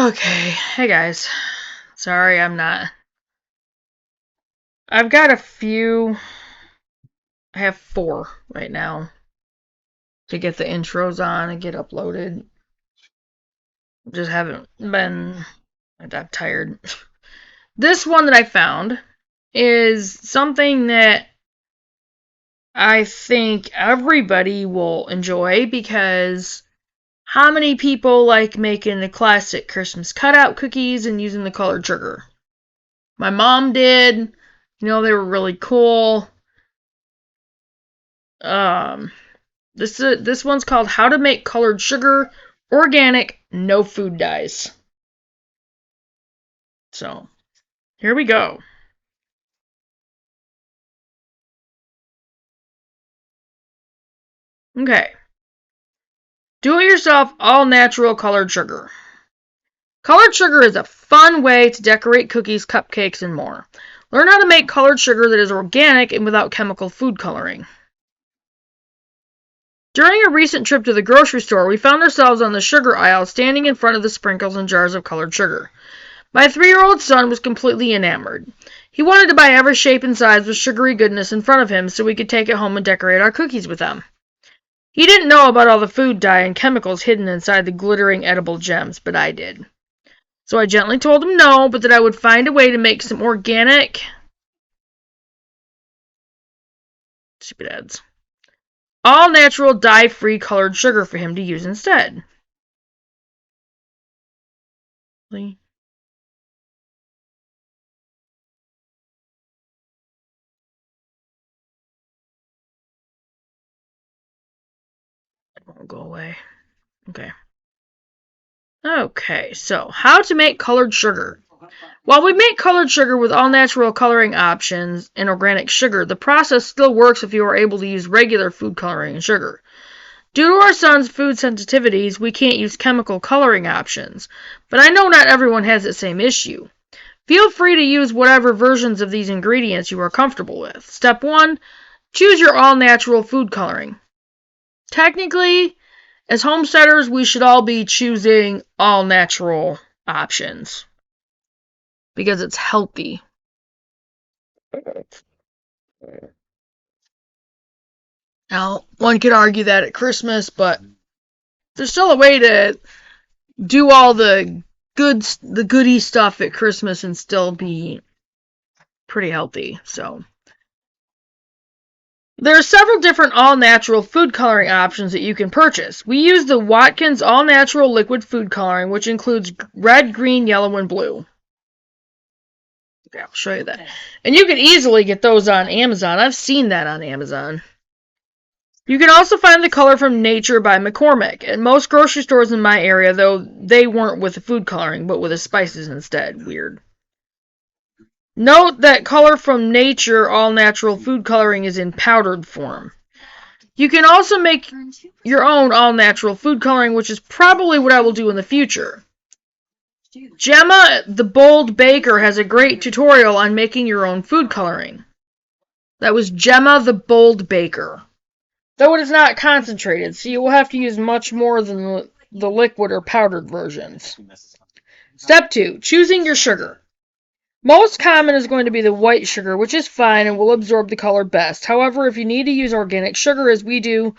Okay. Hey guys. Sorry, I'm not. I've got a few. I have 4 right now to get the intros on and get uploaded. Just haven't been. I'm tired. This one that I found is something that I think everybody will enjoy because how many people like making the classic Christmas cutout cookies and using the colored sugar? My mom did. They were really cool. This one's called How to Make Colored Sugar Organic, No Food Dyes. So, here we go. Okay. Do-it-yourself all-natural colored sugar. Colored sugar is a fun way to decorate cookies, cupcakes, and more. Learn how to make colored sugar that is organic and without chemical food coloring. During a recent trip to the grocery store, we found ourselves on the sugar aisle standing in front of the sprinkles and jars of colored sugar. My 3-year-old son was completely enamored. He wanted to buy every shape and size with sugary goodness in front of him so we could take it home and decorate our cookies with them. He didn't know about all the food dye and chemicals hidden inside the glittering edible gems, but I did. So I gently told him no, but that I would find a way to make some organic... Stupid ads. All-natural, dye-free colored sugar for him to use instead. Really? It won't go away. Okay, so how to make colored sugar. While we make colored sugar with all-natural coloring options and organic sugar, the process still works if you are able to use regular food coloring and sugar. Due to our son's food sensitivities, we can't use chemical coloring options, but I know not everyone has the same issue. Feel free to use whatever versions of these ingredients you are comfortable with. Step 1. Choose your all-natural food coloring. Technically, as homesteaders, we should all be choosing all-natural options because it's healthy. Now, one could argue that at Christmas, but there's still a way to do all the goody stuff at Christmas and still be pretty healthy. So there are several different all-natural food coloring options that you can purchase. We use the Watkins All-Natural Liquid Food Coloring, which includes red, green, yellow, and blue. Okay, I'll show you that. And you can easily get those on Amazon. I've seen that on Amazon. You can also find the color from Nature by McCormick at most grocery stores in my area, though they weren't with the food coloring, but with the spices instead. Weird. Note that color from Nature all-natural food coloring is in powdered form. You can also make your own all-natural food coloring, which is probably what I will do in the future. Gemma the Bold Baker has a great tutorial on making your own food coloring. That was Gemma the Bold Baker. Though it is not concentrated, so you will have to use much more than the liquid or powdered versions. Step 2. Choosing your sugar. Most common is going to be the white sugar, which is fine and will absorb the color best. However, if you need to use organic sugar as we do,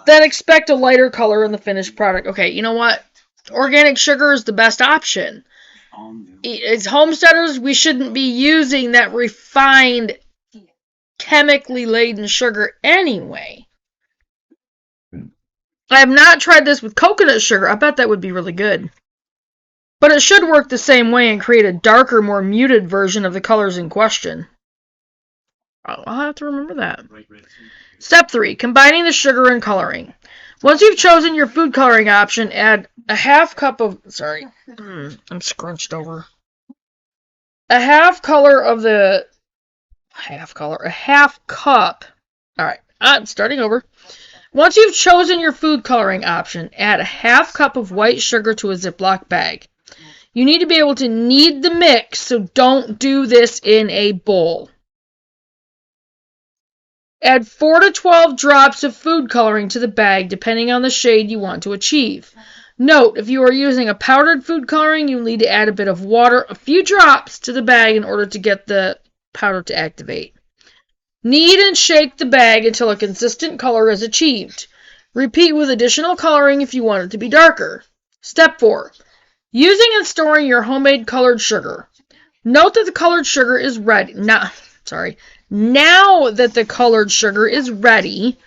then expect a lighter color in the finished product. Okay, you know what? Organic sugar is the best option. As homesteaders, we shouldn't be using that refined, chemically laden sugar anyway. I have not tried this with coconut sugar. I bet that would be really good. But it should work the same way and create a darker, more muted version of the colors in question. I'll have to remember that. Step 3. Combining the sugar and coloring. Once you've chosen your food coloring option, add a half cup of... Sorry. I'm scrunched over. A half cup. Alright, I'm starting over. Once you've chosen your food coloring option, add a half cup of white sugar to a Ziploc bag. You need to be able to knead the mix, so don't do this in a bowl. Add 4 to 12 drops of food coloring to the bag, depending on the shade you want to achieve. Note, if you are using a powdered food coloring, you'll need to add a bit of water, a few drops, to the bag in order to get the powder to activate. Knead and shake the bag until a consistent color is achieved. Repeat with additional coloring if you want it to be darker. Step 4. Using and storing your homemade colored sugar. Note that the colored sugar is ready. Now that the colored sugar is ready,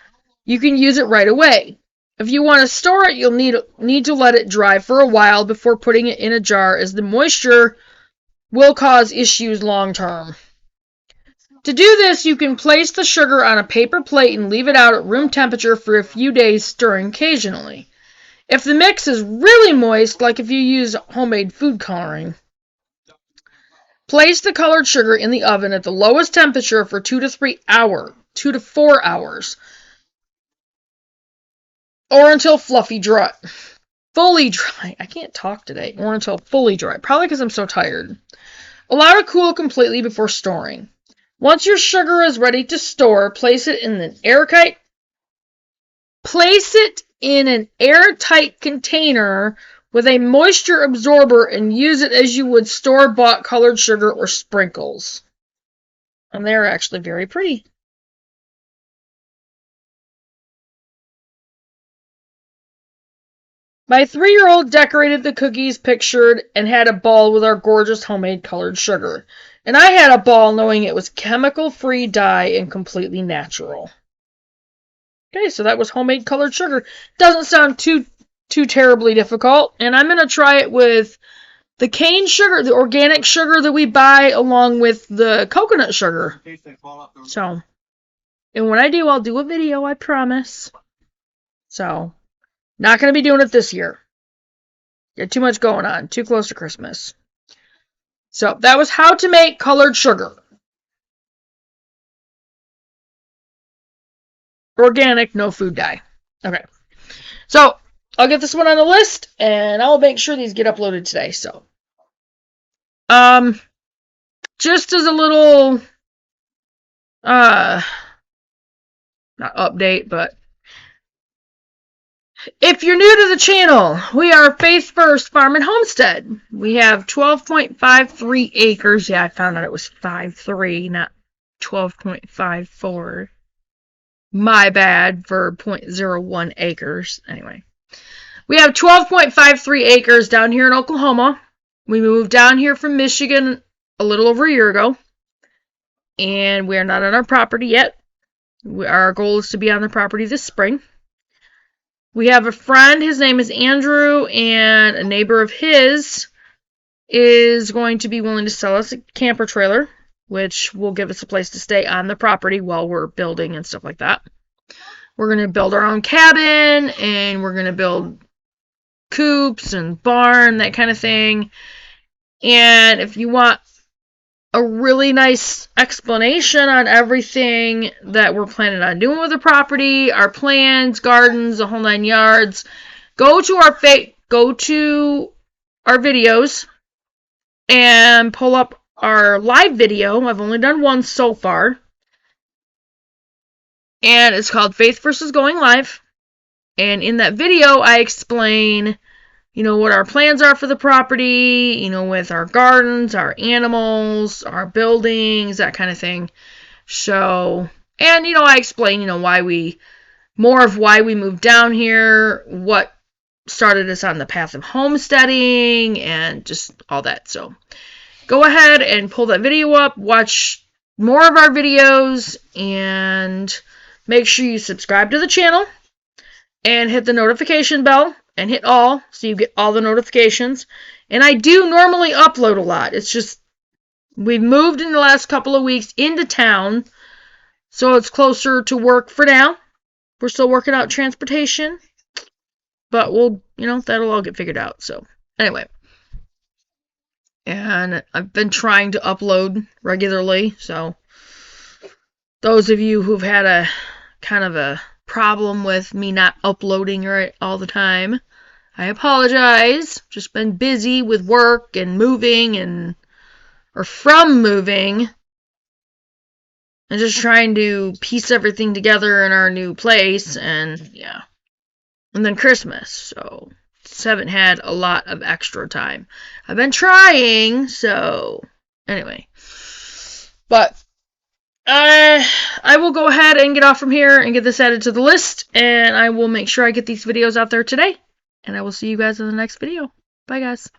you can use it right away. If you want to store it, you'll need to let it dry for a while before putting it in a jar, as the moisture will cause issues long term. To do this, you can place the sugar on a paper plate and leave it out at room temperature for a few days, stirring occasionally. If the mix is really moist, like if you use homemade food coloring, place the colored sugar in the oven at the lowest temperature for 2 to 4 hours, or until fully dry. I can't talk today. Or until fully dry. Probably because I'm so tired. Allow it to cool completely before storing. Once your sugar is ready to store, place it in an airtight container with a moisture absorber and use it as you would store-bought colored sugar or sprinkles. And they're actually very pretty. My 3-year-old decorated the cookies pictured and had a ball with our gorgeous homemade colored sugar. And I had a ball knowing it was chemical-free dye and completely natural. Okay, so that was homemade colored sugar. Doesn't sound too terribly difficult. And I'm going to try it with the cane sugar, the organic sugar that we buy, along with the coconut sugar. So, and when I do, I'll do a video, I promise. So, not going to be doing it this year. Got too much going on. Too close to Christmas. So, that was how to make colored sugar. Organic, no food dye. Okay. So, I'll get this one on the list, and I'll make sure these get uploaded today. So, just as a little, not update, but if you're new to the channel, we are Faith First Farm and Homestead. We have 12.53 acres. Yeah, I found out it was 5.3, not 12.54. My bad for 0.01 acres. Anyway, we have 12.53 acres down here in Oklahoma. We moved down here from Michigan a little over a year ago, and we are not on our property yet. Our goal is to be on the property this spring. We have a friend, his name is Andrew, and a neighbor of his is going to be willing to sell us a camper trailer, which will give us a place to stay on the property while we're building and stuff like that. We're going to build our own cabin, and we're going to build coops and barn, that kind of thing. And if you want a really nice explanation on everything that we're planning on doing with the property, our plans, gardens, the whole 9 yards, go to our videos and pull up our live video. I've only done one so far, and it's called Faith versus Going Live. And in that video, I explain, what our plans are for the property, with our gardens, our animals, our buildings, that kind of thing. So, and, I explain, why we moved down here, what started us on the path of homesteading, and just all that. So, go ahead and pull that video up, watch more of our videos, and make sure you subscribe to the channel, and hit the notification bell, and hit all, so you get all the notifications. And I do normally upload a lot. It's just, we've moved in the last couple of weeks into town, so it's closer to work for now. We're still working out transportation, but we'll, that'll all get figured out. So, anyway. And I've been trying to upload regularly, so those of you who've had a kind of a problem with me not uploading right all the time, I apologize. Just been busy with work and moving from moving, and just trying to piece everything together in our new place, and yeah. And then Christmas, so just haven't had a lot of extra time. I've been trying, so anyway. But I will go ahead and get off from here and get this added to the list, and I will make sure I get these videos out there today. And I will see you guys in the next video. Bye, guys.